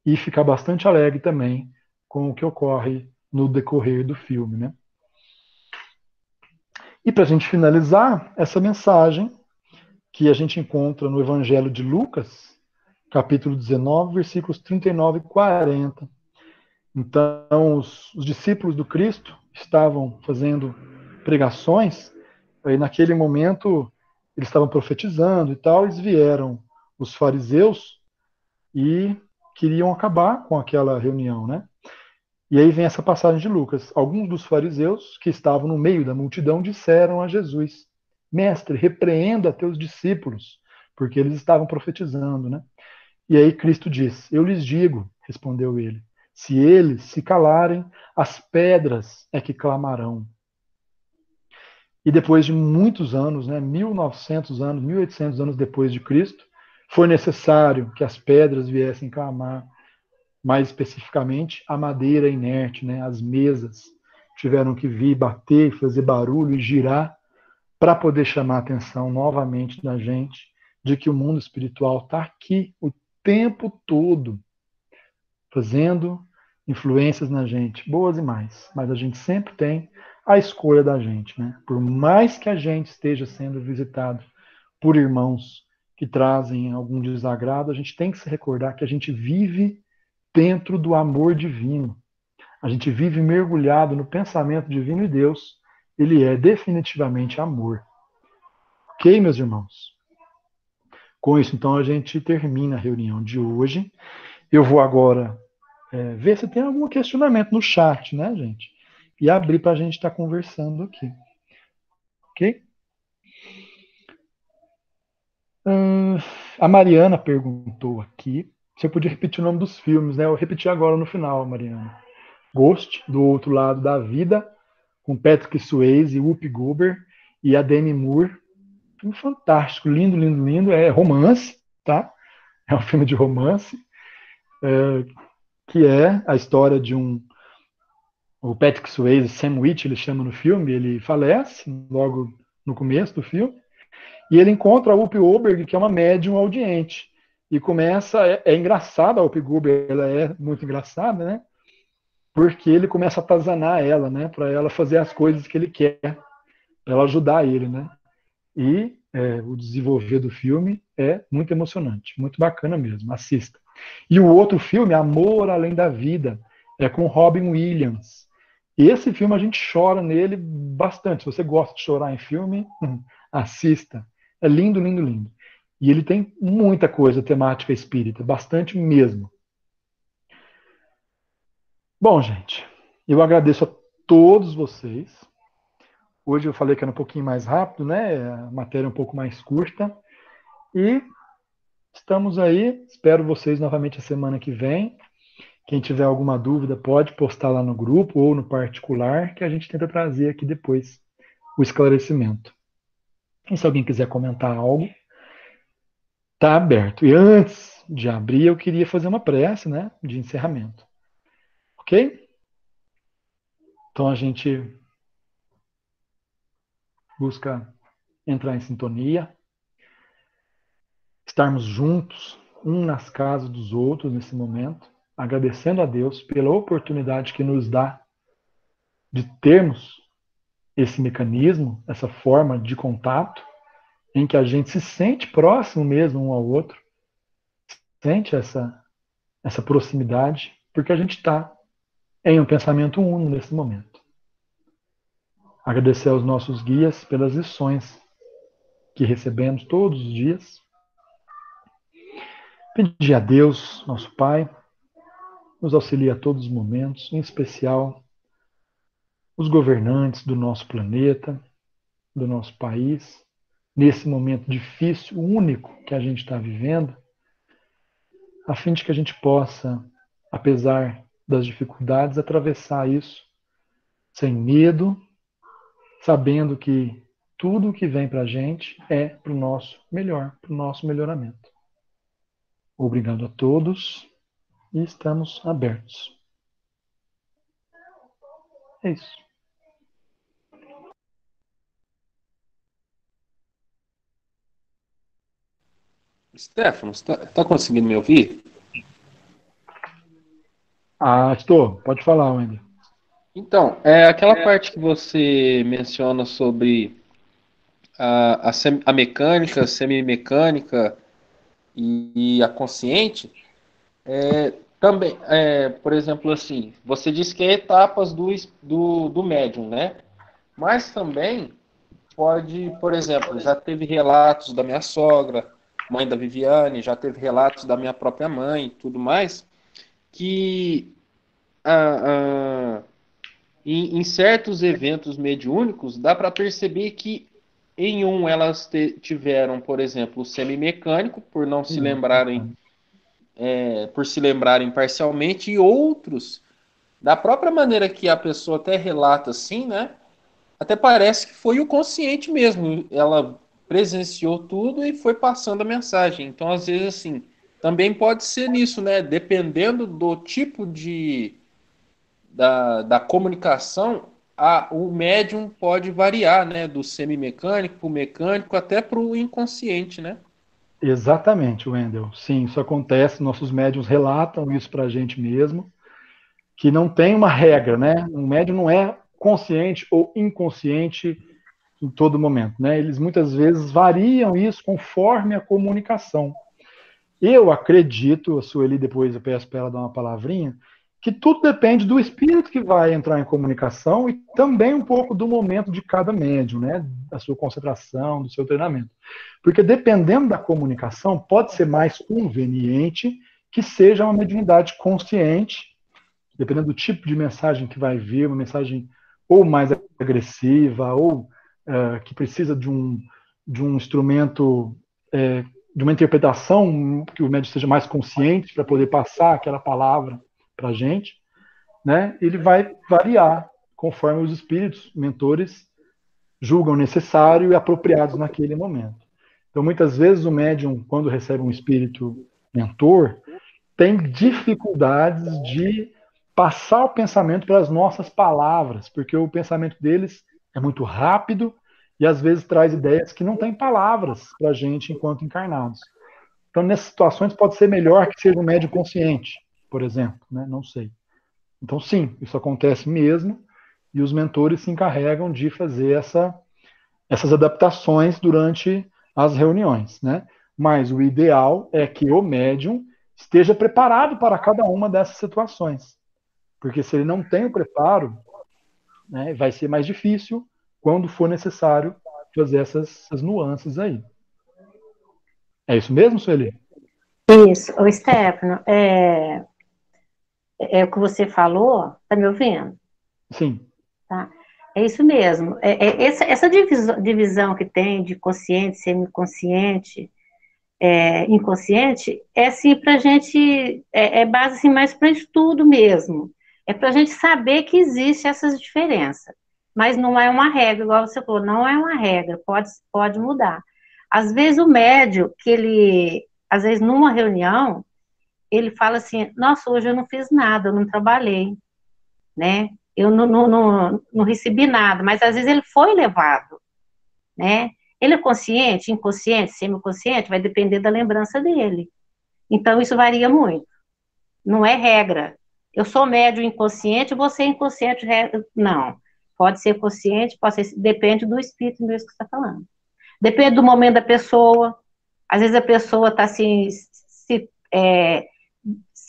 e ficar bastante alegre também com o que ocorre no decorrer do filme, né? E para a gente finalizar, essa mensagem que a gente encontra no Evangelho de Lucas, capítulo 19, versículos 39 e 40. Então, os discípulos do Cristo estavam fazendo pregações, e naquele momento eles estavam profetizando e tal, eles vieram os fariseus e queriam acabar com aquela reunião, né? E aí vem essa passagem de Lucas. Alguns dos fariseus que estavam no meio da multidão disseram a Jesus: Mestre, repreenda teus discípulos, porque eles estavam profetizando, né? E aí Cristo diz: Eu lhes digo, respondeu ele, se eles se calarem, as pedras é que clamarão. E depois de muitos anos, né, 1900 anos, 1800 anos depois de Cristo, foi necessário que as pedras viessem clamar. Mais especificamente, a madeira inerte, né, as mesas tiveram que vir bater, fazer barulho e girar para poder chamar a atenção novamente da gente de que o mundo espiritual está aqui o tempo todo, fazendo influências na gente, boas e mais. Mas a gente sempre tem a escolha da gente, né? Por mais que a gente esteja sendo visitado por irmãos que trazem algum desagrado, a gente tem que se recordar que a gente vive dentro do amor divino. A gente vive mergulhado no pensamento divino e Deus, ele é definitivamente amor. Ok, meus irmãos? Com isso, então, a gente termina a reunião de hoje. Eu vou agora ver se tem algum questionamento no chat, né, gente? E abrir para a gente estar conversando aqui. Ok? A Mariana perguntou aqui se eu podia repetir o nome dos filmes, né? Eu repeti agora no final, Mariana. Ghost, Do Outro Lado da Vida, com Patrick Swayze, Whoopi Goldberg e a Demi Moore. Filme fantástico, lindo, lindo, lindo. É romance, tá? É um filme de romance, que é a história de o Patrick Swayze, Sam Witch, ele chama no filme, ele falece logo no começo do filme, E ele encontra a Whoopi Goldberg, que é uma médium audiente. E começa, é engraçado, a Whoopi Goldberg, ela é muito engraçada, né? Porque ele começa a atazanar ela, né? Para ela fazer as coisas que ele quer, para ela ajudar ele, né? E o desenvolver do filme é muito emocionante, muito bacana mesmo, assista. E o outro filme, Amor Além da Vida, é com Robin Williams. E esse filme a gente chora nele bastante. Se você gosta de chorar em filme, assista. É lindo, lindo, lindo. E ele tem muita coisa temática espírita, bastante mesmo. Bom, gente, eu agradeço a todos vocês. Hoje eu falei que era um pouquinho mais rápido, né? A matéria é um pouco mais curta. E estamos aí. Espero vocês novamente a semana que vem. Quem tiver alguma dúvida pode postar lá no grupo ou no particular, que a gente tenta trazer aqui depois o esclarecimento. E se alguém quiser comentar algo, está aberto. E antes de abrir, eu queria fazer uma prece, né, de encerramento. Ok? Então a gente busca entrar em sintonia, estarmos juntos, um nas casas dos outros nesse momento, agradecendo a Deus pela oportunidade que nos dá de termos esse mecanismo, essa forma de contato, em que a gente se sente próximo mesmo um ao outro, sente essa proximidade, porque a gente está em um pensamento uno nesse momento. Agradecer aos nossos guias pelas lições que recebemos todos os dias. Pedir a Deus, nosso Pai, nos auxilie a todos os momentos, em especial os governantes do nosso planeta, do nosso país, nesse momento difícil, único que a gente está vivendo, a fim de que a gente possa, apesar das dificuldades, atravessar isso sem medo, sabendo que tudo o que vem para a gente é para o nosso melhor, para o nosso melhoramento. Obrigado a todos e estamos abertos. É isso. Stefano, você tá conseguindo me ouvir? Estou. Pode falar, Wendy. Então, aquela parte que você menciona sobre a mecânica, a semimecânica e a consciente, também, por exemplo, assim, você disse que é etapas do médium, né? Mas também pode, por exemplo, já teve relatos da minha sogra, mãe da Viviane, já teve relatos da minha própria mãe e tudo mais, que em certos eventos mediúnicos dá para perceber que em um elas tiveram, por exemplo, o semimecânico, por não se lembrarem, por se lembrarem parcialmente, e outros, da própria maneira que a pessoa até relata assim, né? Até parece que foi o consciente mesmo. Ela presenciou tudo e foi passando a mensagem. Então, às vezes, assim, também pode ser nisso, né? Dependendo do tipo da comunicação, o médium pode variar, né? Do semimecânico para o mecânico, até para o inconsciente, né? Exatamente, Wendel. Sim, isso acontece. Nossos médiuns relatam isso para a gente mesmo, que não tem uma regra, né? Um médium não é consciente ou inconsciente em todo momento, né? Eles muitas vezes variam isso conforme a comunicação. Eu acredito, a Sueli, depois eu peço para ela dar uma palavrinha, que tudo depende do espírito que vai entrar em comunicação e também um pouco do momento de cada médium, né? Da sua concentração, do seu treinamento. Porque dependendo da comunicação, pode ser mais conveniente que seja uma mediunidade consciente, dependendo do tipo de mensagem que vai vir, uma mensagem ou mais agressiva, ou que precisa de um instrumento, de uma interpretação que o médium seja mais consciente para poder passar aquela palavra para a gente, né? Ele vai variar conforme os espíritos, mentores, julgam necessário e apropriados naquele momento. Então, muitas vezes o médium, quando recebe um espírito mentor, tem dificuldades de passar o pensamento pelas nossas palavras, porque o pensamento deles é muito rápido e às vezes traz ideias que não têm palavras para a gente enquanto encarnados. Então, nessas situações, pode ser melhor que seja um médium consciente, por exemplo, né? Não sei. Então, sim, isso acontece mesmo, e os mentores se encarregam de fazer essas adaptações durante as reuniões, né? Mas o ideal é que o médium esteja preparado para cada uma dessas situações, porque se ele não tem o preparo, né, vai ser mais difícil quando for necessário fazer essas nuances aí. É isso mesmo, Sueli? Isso, o Stefano, é o que você falou, tá me ouvindo? Sim. Tá? É isso mesmo. Essa divisão que tem de consciente, semiconsciente, inconsciente, é assim para a gente, base assim, mais para estudo mesmo. É para a gente saber que existe essas diferenças. Mas não é uma regra, igual você falou, não é uma regra, pode mudar. Às vezes o médium, às vezes numa reunião, ele fala assim, nossa, hoje eu não fiz nada, eu não trabalhei, né? Eu não recebi nada, mas às vezes ele foi levado, né? Ele é consciente, inconsciente, semiconsciente, vai depender da lembrança dele. Então, isso varia muito. Não é regra. Eu sou médium inconsciente, você é inconsciente. Não. Pode ser consciente, depende do espírito mesmo que você está falando. Depende do momento da pessoa. Às vezes a pessoa está assim, se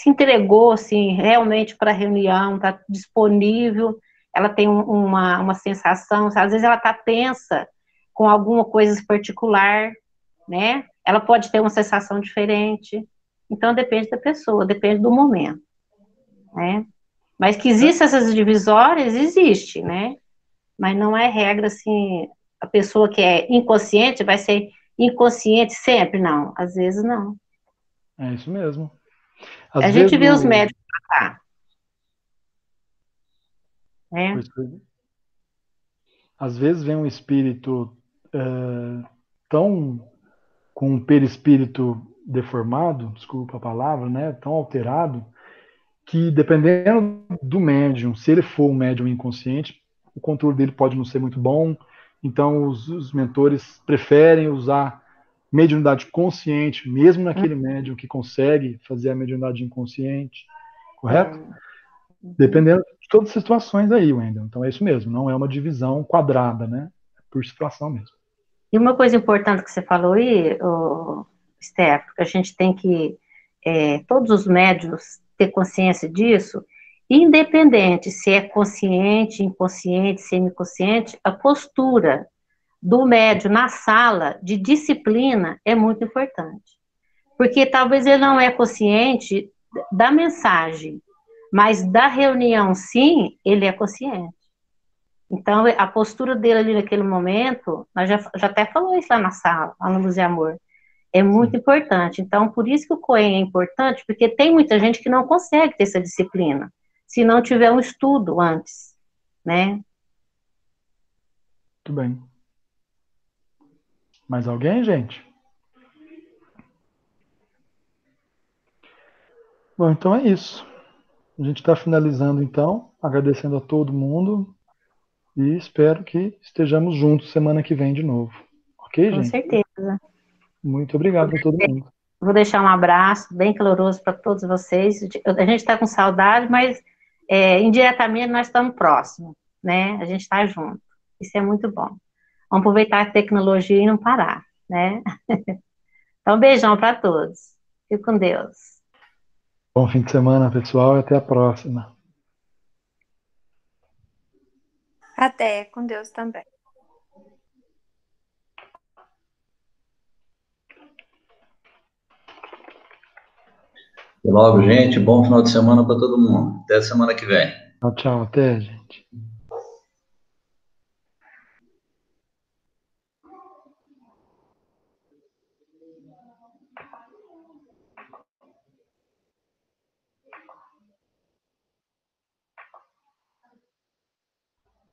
entregou assim, realmente para a reunião, está disponível, ela tem uma sensação, às vezes ela está tensa com alguma coisa particular, né? Ela pode ter uma sensação diferente. Então, depende da pessoa, depende do momento, né? Mas que existem essas divisórias, existe, né? Mas não é regra, assim, a pessoa que é inconsciente vai ser inconsciente sempre, não. Às vezes, não. É isso mesmo. Às A vezes gente vê os médicos tratar, né? Às vezes vem um espírito tão com um perispírito deformado, desculpa a palavra, né, tão alterado, que dependendo do médium, se ele for um médium inconsciente, o controle dele pode não ser muito bom, então os mentores preferem usar mediunidade consciente, mesmo naquele médium que consegue fazer a mediunidade inconsciente, correto? Dependendo de todas as situações aí, Wendel. Então é isso mesmo, não é uma divisão quadrada, né? É por situação mesmo. E uma coisa importante que você falou aí, Steph, que a gente tem que, todos os médios, ter consciência disso, independente se é consciente, inconsciente, semiconsciente, a postura do médio na sala de disciplina é muito importante. Porque talvez ele não é consciente da mensagem, mas da reunião, sim, ele é consciente. Então, a postura dele ali naquele momento, nós já até falou isso lá na sala, lá no Luz e Amor, é muito importante. Então, por isso que o Coen é importante, porque tem muita gente que não consegue ter essa disciplina, se não tiver um estudo antes, né? Muito bem. Mais alguém, gente? Bom, então é isso. A gente está finalizando, então, agradecendo a todo mundo e espero que estejamos juntos semana que vem de novo. Ok, Com gente? certeza. Muito obrigado a todo mundo. Vou deixar um abraço bem caloroso para todos vocês. A gente está com saudade, mas indiretamente nós estamos próximos, né? A gente está junto. Isso é muito bom. Vamos aproveitar a tecnologia e não parar, né? Então, um beijão para todos. Fique com Deus. Bom fim de semana, pessoal, e até a próxima. Até, com Deus também. Até logo, gente. Bom final de semana para todo mundo. Até semana que vem. Tchau, tchau. Até, gente.